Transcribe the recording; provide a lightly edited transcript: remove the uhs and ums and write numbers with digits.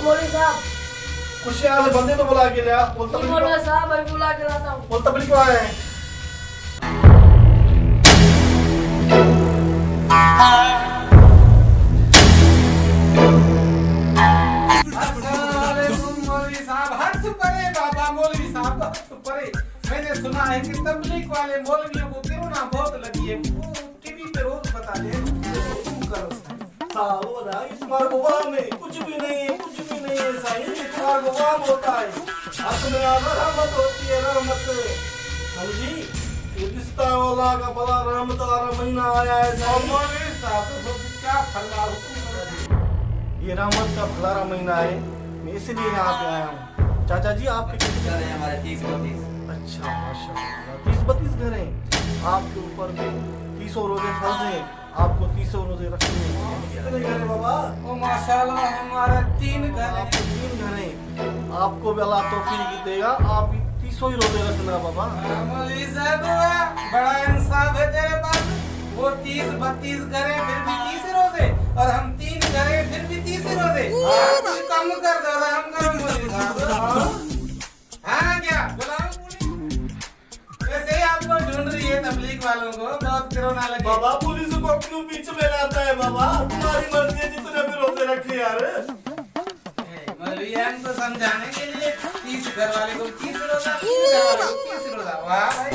मौलवी साहब। कुछ यहाँ से बंदे तो बुला के लिया। मौलवी साहब अभी बुला के लाता हूँ। बोल तबलीग को आए हैं। मौलवी साहब हाथ परे बाबा, मौलवी साहब हाथ परे। मैंने सुना है कि तबलीग वाले मौलवियों को कोरोना बहुत लगी है, वो टीवी पे रोज बताते हैं। तुम करो साहब इस बार गोवाम में कुछ भी नहीं है, कुछ भी नहीं है साईं। इस बार गोवाम होता है, हक में आना रहमत होती है, रहमत समझी। ये रिश्ता वाला का बड़ा रहमत वाला महीना आया है साईं। मौलवी साहब तो क्या फरमा हुक्म कर। ये रहमत का भला महीना है, मैं इसलिए यहाँ पे आया हूँ। चाचा जी आपके कितने घर है हमारे 30-32। अच्छा माशाल्लाह 30-32 घर हैं। आपके ऊपर भी 30 रोजे फर्ज हैं, आपको 30 रोजे रखने हैं। कितने घर हैं बाबा? ओ माशाल्लाह हमारा 3 घर है। आपको 3 घर हैं। आपको भी अल्लाह तौफीक देगा, आप भी 30 ही रोजे रखना बाबा। मौलवी साहब बड़ा इंसाफ है तेरे पास। वो 30-32 करे फिर भी 30 रोजे, और हम 3 करे फिर भी 30 रोजे। कम कर दो, हम करो मौलवी साहब। हाँ क्या बुलाओ पुलिस? वैसे ही आपको ढूंढ रही है तबलीग वालों को, बहुत कोरोना लगे। बाबा पुलिस को क्यों बीच में लाता है बाबा? तुम्हारी मर्जी है, जितने भी रोजे रखे यार। मौलवी हम तो समझाने के लिए 30 घर वाले को 30 रोजा, 30 घर वाले को 30 रोजा। वाह भाई।